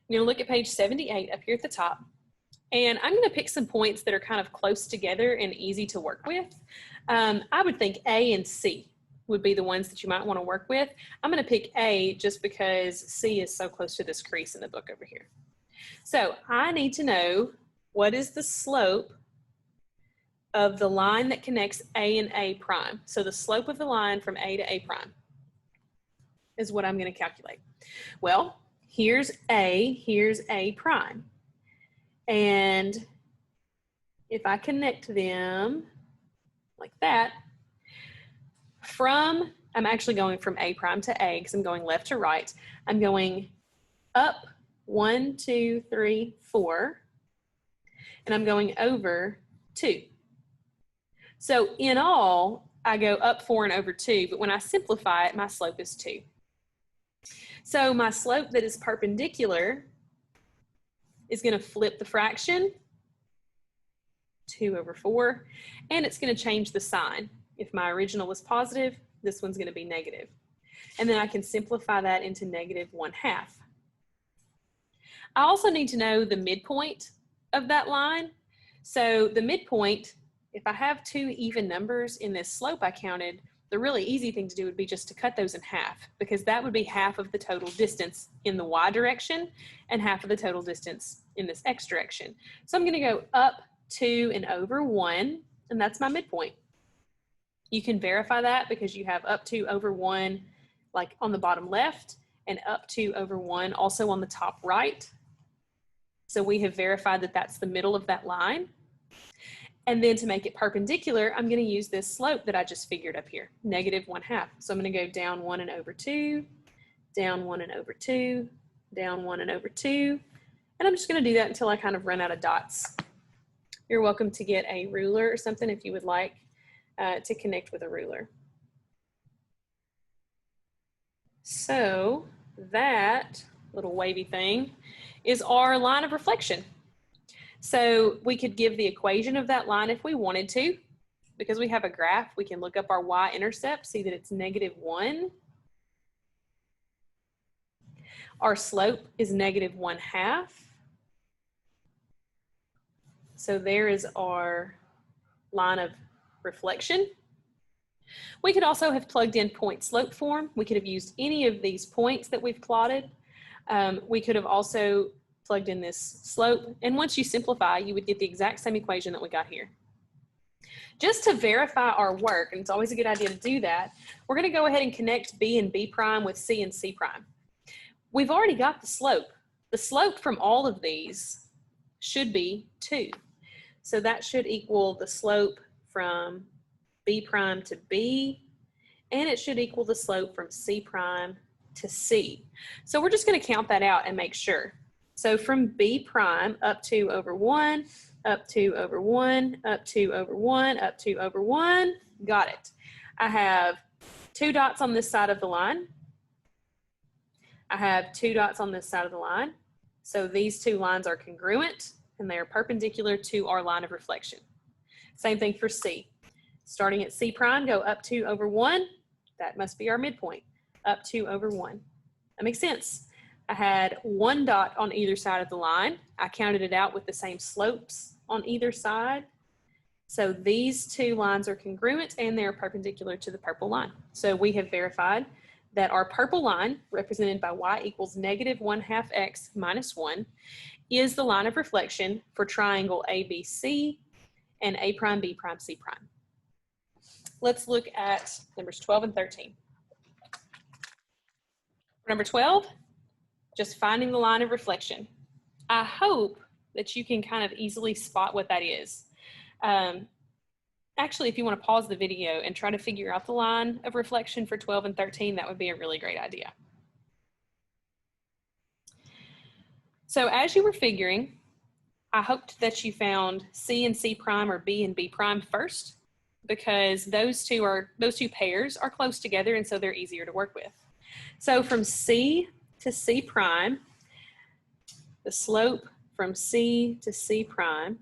You're gonna look at page 78 up here at the top, and I'm gonna pick some points that are kind of close together and easy to work with. I would think A and C would be the ones that you might wanna work with. I'm gonna pick A just because C is so close to this crease in the book over here. So I need to know what is the slope of the line that connects A and A prime. So the slope of the line from A to A prime is what I'm going to calculate. Well, here's A prime. And if I connect them like that, I'm actually going from A prime to A because I'm going left to right. I'm going up 1, 2, 3, 4, and I'm going over 2. So in all, I go up 4 and over 2, but when I simplify it, my slope is 2. So my slope that is perpendicular is going to flip the fraction, 2 over 4, and it's going to change the sign. If my original was positive, this one's going to be negative. And then I can simplify that into -1/2. I also need to know the midpoint of that line. So the midpoint, if I have 2 even numbers in this slope I counted, the really easy thing to do would be just to cut those in half, because that would be half of the total distance in the y direction and half of the total distance in this x direction. So I'm going to go up 2 and over 1, and that's my midpoint. You can verify that because you have up 2 over 1 like on the bottom left and up 2 over 1 also on the top right. So we have verified that that's the middle of that line. And then to make it perpendicular, I'm going to use this slope that I just figured up here, -1/2. So I'm going to go down 1 and over 2, down 1 and over 2, down 1 and over 2. And I'm just going to do that until I kind of run out of dots. You're welcome to get a ruler or something if you would like to connect with a ruler. So that little wavy thing is our line of reflection. So we could give the equation of that line if we wanted to. Because we have a graph, we can look up our y-intercept, see that it's -1. Our slope is -1/2. So there is our line of reflection. We could also have plugged in point slope form. We could have used any of these points that we've plotted. We could have also plugged in this slope, and once you simplify, you would get the exact same equation that we got here. Just to verify our work, and it's always a good idea to do that, we're going to go ahead and connect B and B prime with C and C prime. We've already got the slope. The slope from all of these should be 2. So that should equal the slope from B prime to B, and it should equal the slope from C prime to C. So we're just going to count that out and make sure. So from B prime, up 2 over 1, up 2 over 1, up 2 over 1, up 2 over 1, got it. I have 2 dots on this side of the line. I have 2 dots on this side of the line. So these 2 lines are congruent and they are perpendicular to our line of reflection. Same thing for C. Starting at C prime, go up 2 over 1. That must be our midpoint. Up 2 over 1. That makes sense. I had 1 dot on either side of the line. I counted it out with the same slopes on either side. So these 2 lines are congruent and they're perpendicular to the purple line. So we have verified that our purple line, represented by y equals -1/2 x minus 1, is the line of reflection for triangle ABC and A prime, B prime, C prime. Let's look at numbers 12 and 13. For number 12, just finding the line of reflection. I hope that you can kind of easily spot what that is. Actually, if you want to pause the video and try to figure out the line of reflection for 12 and 13, that would be a really great idea. So as you were figuring, I hoped that you found C and C prime or B and B prime first, because those two pairs are close together and so they're easier to work with. So from C to C prime, the slope from C to C prime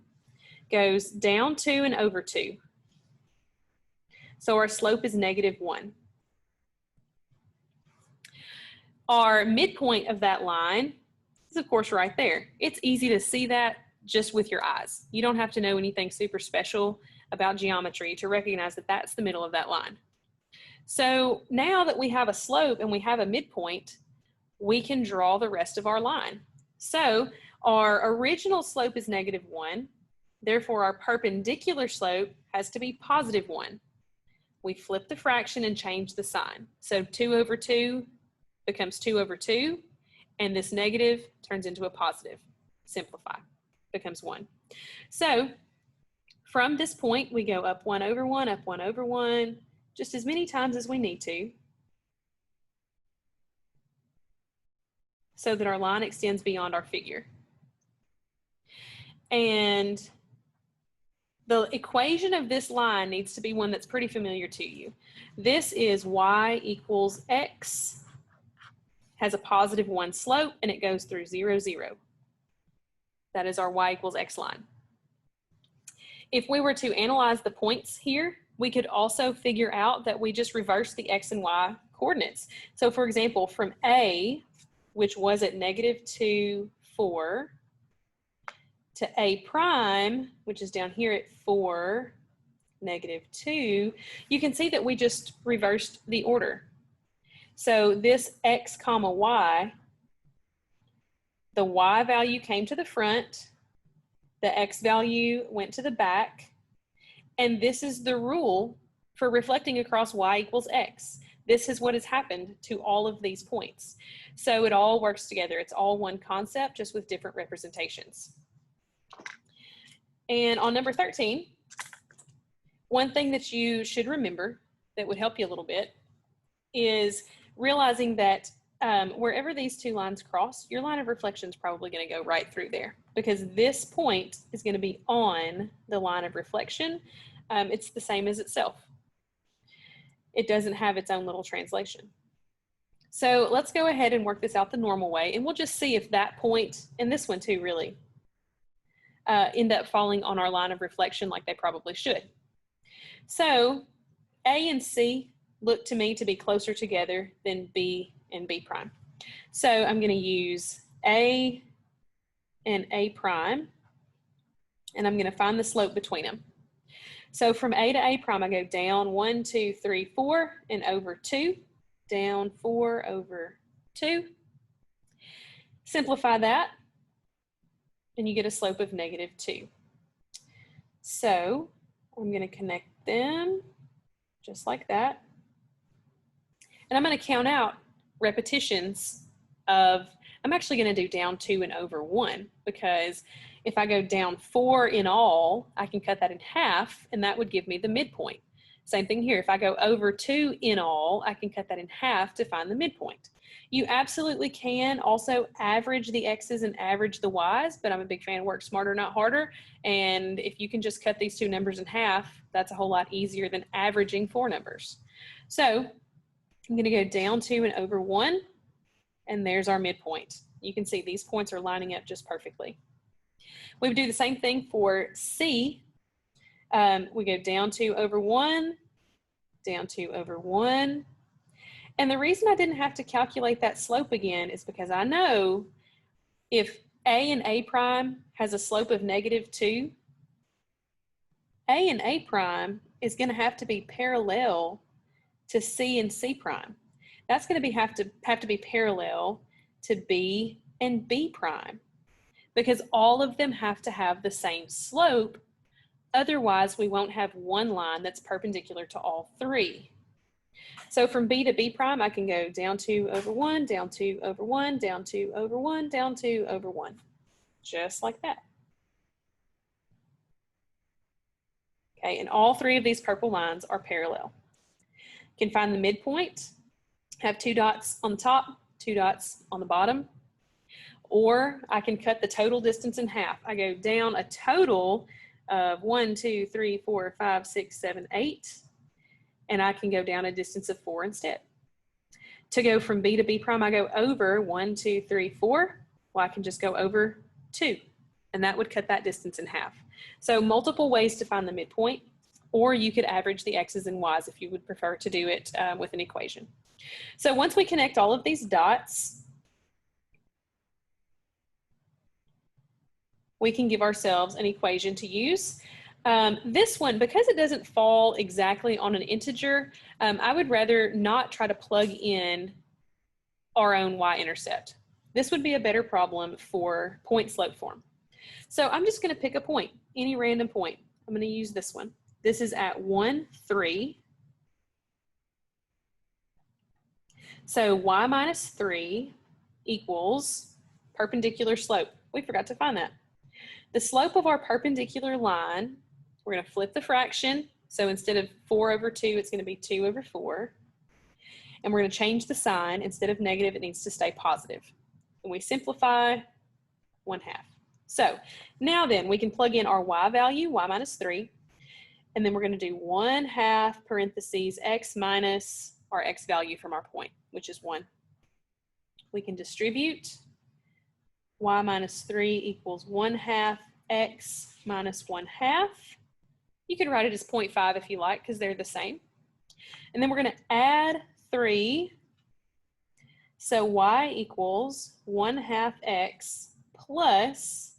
goes down 2 and over 2. So our slope is -1. Our midpoint of that line is, of course, right there. It's easy to see that just with your eyes. You don't have to know anything super special about geometry to recognize that that's the middle of that line. So now that we have a slope and we have a midpoint, we can draw the rest of our line. So our original slope is -1. Therefore, our perpendicular slope has to be +1. We flip the fraction and change the sign. So 2/2 becomes 2/2, and this negative turns into a positive. Simplify, becomes 1. So from this point, we go up 1/1, up 1/1, just as many times as we need to, so that our line extends beyond our figure. And the equation of this line needs to be one that's pretty familiar to you. This is y equals x, has a +1 slope, and it goes through 0, 0. That is our y equals x line. If we were to analyze the points here, we could also figure out that we just reverse the x and y coordinates. So for example, from A, which was at -2, 4, to A prime, which is down here at 4, -2, you can see that we just reversed the order. So this x comma y, the y value came to the front, the x value went to the back, and this is the rule for reflecting across y equals x. This is what has happened to all of these points. So it all works together. It's all one concept, just with different representations. And on number 13, one thing that you should remember that would help you a little bit is realizing that wherever these two lines cross, your line of reflection is probably going to go right through there, because this point is going to be on the line of reflection. It's the same as itself. It doesn't have its own little translation. So let's go ahead and work this out the normal way, and we'll just see if that point, and this one too really, end up falling on our line of reflection like they probably should. So A and C look to me to be closer together than B and B prime. So I'm going to use A and A prime, and I'm going to find the slope between them. So from A to A prime, I go down 1, 2, 3, 4, and over 2, down 4 over 2. Simplify that, and you get a slope of -2. So I'm going to connect them just like that. And I'm going to count out repetitions of, I'm actually going to do down 2 and over 1, because if I go down 4 in all, I can cut that in half, and that would give me the midpoint. Same thing here. If I go over 2 in all, I can cut that in half to find the midpoint. You absolutely can also average the x's and average the y's, but I'm a big fan of work smarter, not harder. And if you can just cut these two numbers in half, that's a whole lot easier than averaging 4 numbers. So I'm going to go down 2 and over 1, and there's our midpoint. You can see these points are lining up just perfectly. We would do the same thing for C. We go down 2 over 1, down 2 over 1. And the reason I didn't have to calculate that slope again is because I know if A and A prime has a slope of -2, A and A prime is going to have to be parallel to C and C prime. That's going to have to be parallel to B and B prime, because all of them have to have the same slope. Otherwise, we won't have one line that's perpendicular to all 3. So from B to B prime, I can go down 2 over 1, down 2 over 1, down 2 over 1, down 2 over 1, just like that. Okay, and all 3 of these purple lines are parallel. You can find the midpoint, have 2 dots on the top, 2 dots on the bottom, or I can cut the total distance in half. I go down a total of 1, 2, 3, 4, 5, 6, 7, 8, and I can go down a distance of 4 instead. To go from B to B prime, I go over 1, 2, 3, 4. Well, I can just go over 2, and that would cut that distance in half. So multiple ways to find the midpoint, or you could average the x's and y's if you would prefer to do it with an equation. So once we connect all of these dots, we can give ourselves an equation to use. This one, because it doesn't fall exactly on an integer, I would rather not try to plug in our own y-intercept. This would be a better problem for point slope form. So I'm just going to pick a point, any random point. I'm going to use this one. This is at 1, 3. So y minus 3 equals perpendicular slope. We forgot to find that. The slope of our perpendicular line, we're going to flip the fraction. So instead of 4 over 2, it's going to be 2 over 4. And we're going to change the sign. Instead of negative, it needs to stay positive. And we simplify 1/2. So now then, we can plug in our y value, y minus 3. And then we're going to do 1/2 parentheses x minus our x value from our point, which is 1. We can distribute. Y minus 3 equals 1/2 x minus 1/2. You can write it as 0.5 if you like, because they're the same. And then we're going to add 3. So y equals 1/2 x plus,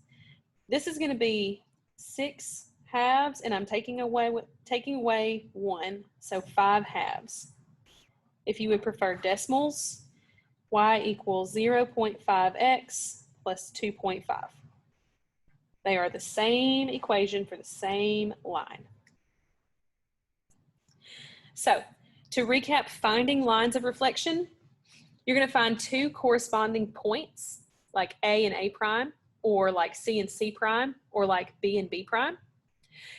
this is going to be 6 halves, and I'm taking away 1, so 5 halves. If you would prefer decimals, y equals 0.5x plus 2.5. They are the same equation for the same line. So to recap finding lines of reflection, you're going to find 2 corresponding points, like A and A prime, or like C and C prime, or like B and B prime.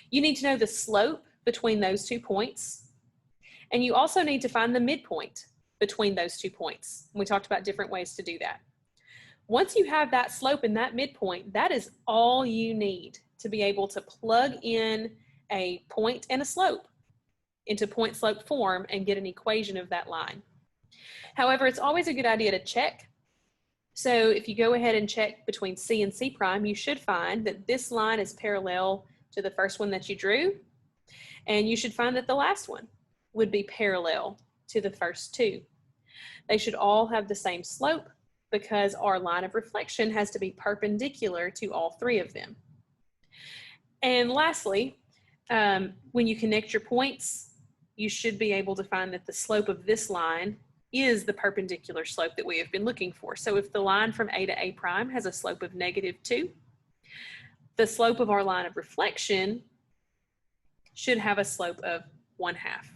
You need to know the slope between those 2 points. And you also need to find the midpoint between those 2 points. We talked about different ways to do that. Once you have that slope and that midpoint, that is all you need to be able to plug in a point and a slope into point slope form and get an equation of that line. However, it's always a good idea to check. So if you go ahead and check between C and C prime, you should find that this line is parallel to the first one that you drew. And you should find that the last one would be parallel to the first 2. They should all have the same slope, because our line of reflection has to be perpendicular to all 3 of them. And lastly, when you connect your points, you should be able to find that the slope of this line is the perpendicular slope that we have been looking for. So if the line from A to A prime has a slope of -2, the slope of our line of reflection should have a slope of 1/2.